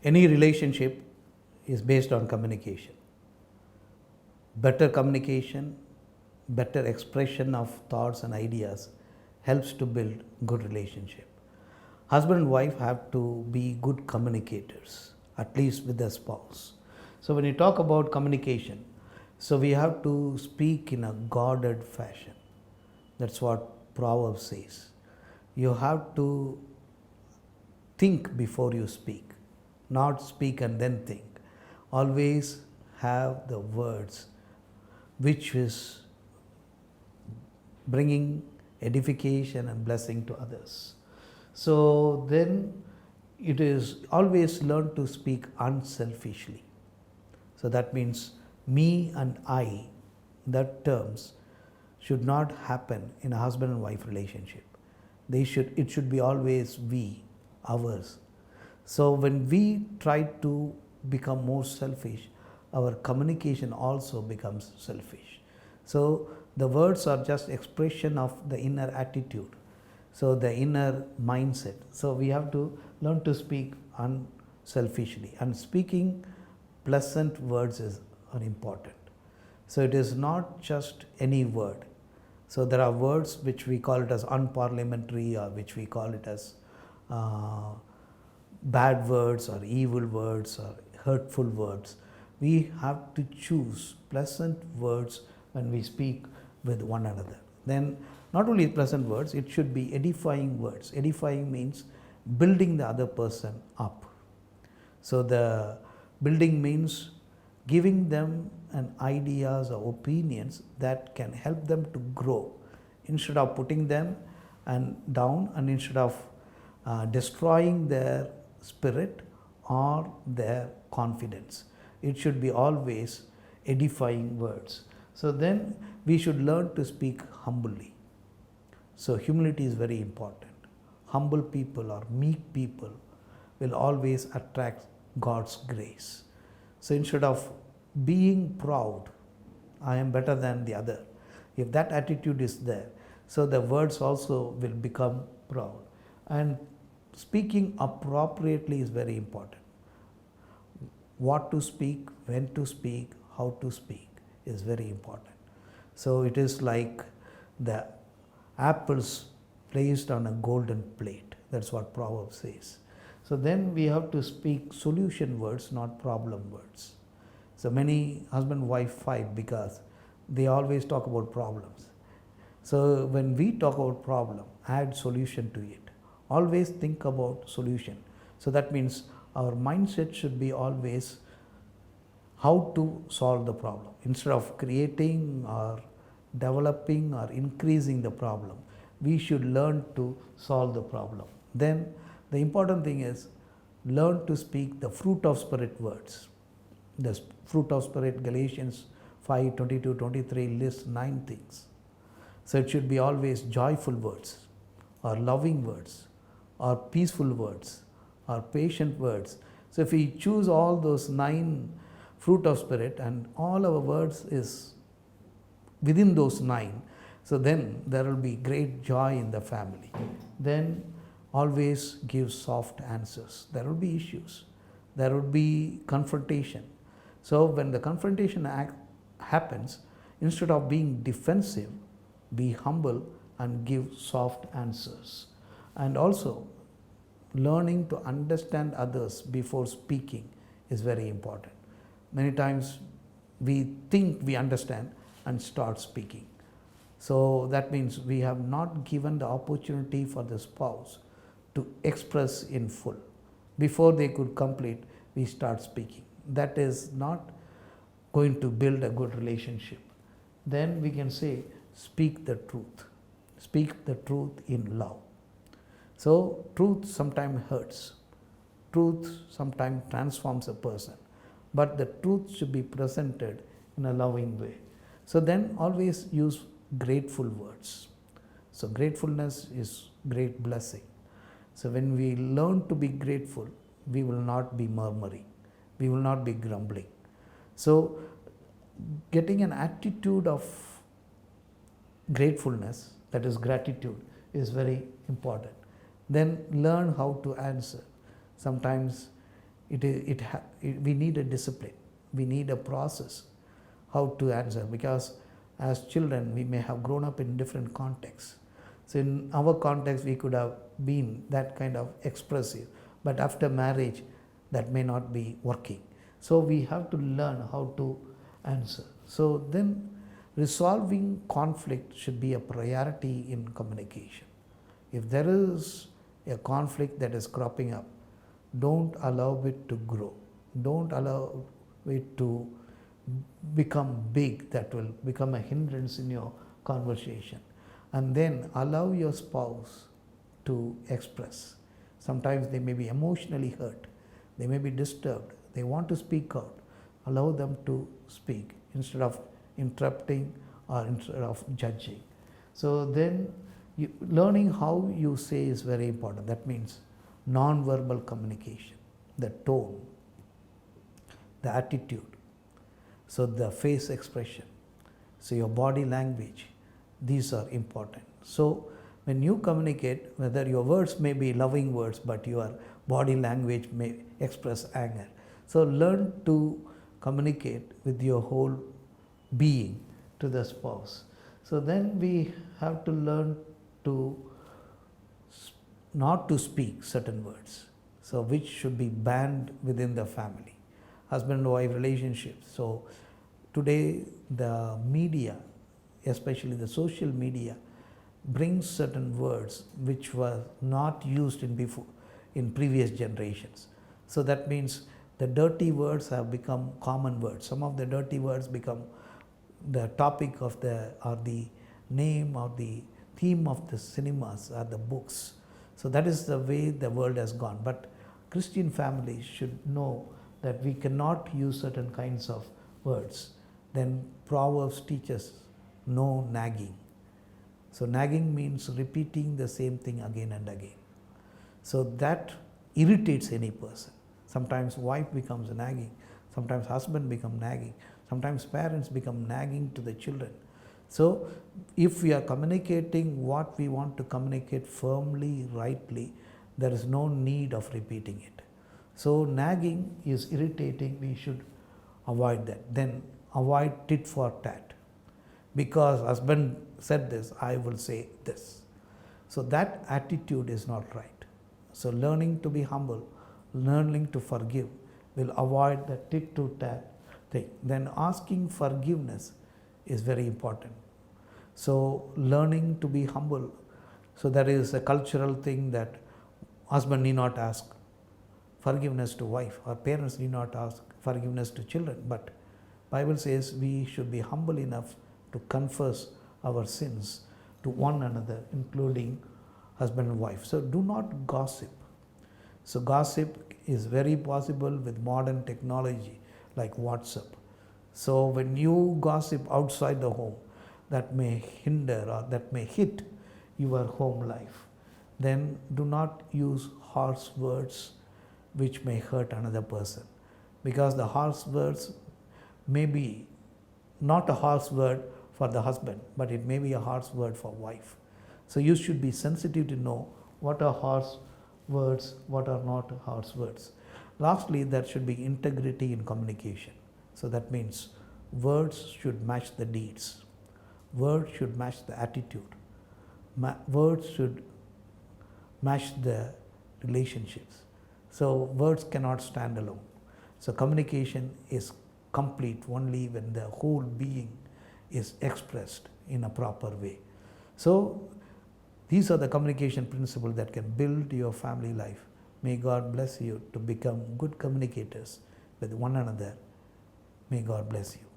Any relationship is based on communication. Better communication, better expression of thoughts and ideas helps to build good relationship. Husband and wife have to be good communicators, at least with their spouse. So when you talk about communication, so we have to speak in a guarded fashion. That's what Proverbs says. You have to think before you speak, not speak and then think. Always have the words which is bringing edification and blessing to others. So then it is always learn to speak unselfishly. So that means me and I, that terms should not happen in a husband and wife relationship. It should be always we, ours. So when we try to become more selfish, our communication also becomes selfish. So the words are just expression of the inner attitude, so the inner mindset. So we have to learn to speak unselfishly, and speaking pleasant words are important. So it is not just any word. So there are words which we call it as unparliamentary, or which we call it as bad words or evil words or hurtful words. We have to choose pleasant words when we speak with one another. Then not only pleasant words, it should be edifying words. Edifying means building the other person up. So the building means giving them an ideas or opinions that can help them to grow, instead of putting them down, and instead of destroying their spirit or their confidence. It should be always edifying words. So then we should learn to speak humbly. So humility is very important. Humble people or meek people will always attract God's grace. So instead of being proud, I am better than the other, if that attitude is there, so the words also will become proud. And speaking appropriately is very important. What to speak, when to speak, how to speak is very important. So it is like the apples placed on a golden plate. That's what Proverbs says. So then we have to speak solution words, not problem words. So many husband and wife fight because they always talk about problems. So when we talk about problem, add solution to it. Always think about solution. So that means our mindset should be always how to solve the problem, instead of creating or developing or increasing the problem. We should learn to solve the problem. Then the important thing is learn to speak the fruit of spirit words. The fruit of spirit, Galatians 5:22-23 lists 9 things. So it should be always joyful words, or loving words, or peaceful words, or patient words. So if we choose all those 9 fruit of spirit and all our words is within those 9, so then there will be great joy in the family. Then always give soft answers. There will be issues. There will be confrontation. So when the confrontation happens, instead of being defensive, be humble and give soft answers. And also, learning to understand others before speaking is very important. Many times we think we understand and start speaking. So that means we have not given the opportunity for the spouse to express in full. Before they could complete, we start speaking. That is not going to build a good relationship. Then we can say, speak the truth. Speak the truth in love. So truth sometimes hurts. Truth sometimes transforms a person. But the truth should be presented in a loving way. So then always use grateful words. So gratefulness is great blessing. So when we learn to be grateful, we will not be murmuring. We will not be grumbling. So getting an attitude of gratefulness, that is gratitude, is very important. Then learn how to answer. Sometimes we need a discipline, we need a process how to answer, because as children we may have grown up in different contexts. So in our context we could have been that kind of expressive, but after marriage that may not be working. So we have to learn how to answer. So then resolving conflict should be a priority in communication. If there is a conflict that is cropping up, don't allow it to grow. Don't allow it to become big, that will become a hindrance in your conversation. And then allow your spouse to express. Sometimes they may be emotionally hurt, they may be disturbed, they want to speak out. Allow them to speak instead of interrupting or instead of judging. So then learning how you say is very important. That means nonverbal communication, the tone, the attitude, so the face expression, so your body language, these are important. So when you communicate, whether your words may be loving words, but your body language may express anger. So learn to communicate with your whole being to the spouse. So then we have to learn to not to speak certain words, so which should be banned within the family, husband and wife relationships. So today the media, especially the social media, brings certain words which were not used in previous generations. So that means the dirty words have become common words. Some of the dirty words become the topic of the name or the theme of the cinemas or the books. So that is the way the world has gone. But Christian families should know that we cannot use certain kinds of words. Then Proverbs teaches no nagging. So nagging means repeating the same thing again and again. So that irritates any person. Sometimes wife becomes nagging, sometimes husband becomes nagging, sometimes parents become nagging to the children. So if we are communicating what we want to communicate firmly, rightly, there is no need of repeating it. So nagging is irritating, we should avoid that. Then avoid tit for tat. Because husband said this, I will say this. So that attitude is not right. So learning to be humble, learning to forgive will avoid the tit to tat thing. Then asking forgiveness is very important. So learning to be humble. So there is a cultural thing that husband need not ask forgiveness to wife, or parents need not ask forgiveness to children. But Bible says we should be humble enough to confess our sins to one another, including husband and wife. So do not gossip. So gossip is very possible with modern technology like WhatsApp. So when you gossip outside the home, that may hinder or that may hit your home life. Then do not use harsh words which may hurt another person, because the harsh words may be not a harsh word for the husband, but it may be a harsh word for wife. So you should be sensitive to know what are harsh words, what are not harsh words. Lastly, there should be integrity in communication. So that means words should match the deeds. Words should match the attitude. Words should match the relationships. So words cannot stand alone. So communication is complete only when the whole being is expressed in a proper way. So these are the communication principles that can build your family life. May God bless you to become good communicators with one another. May God bless you.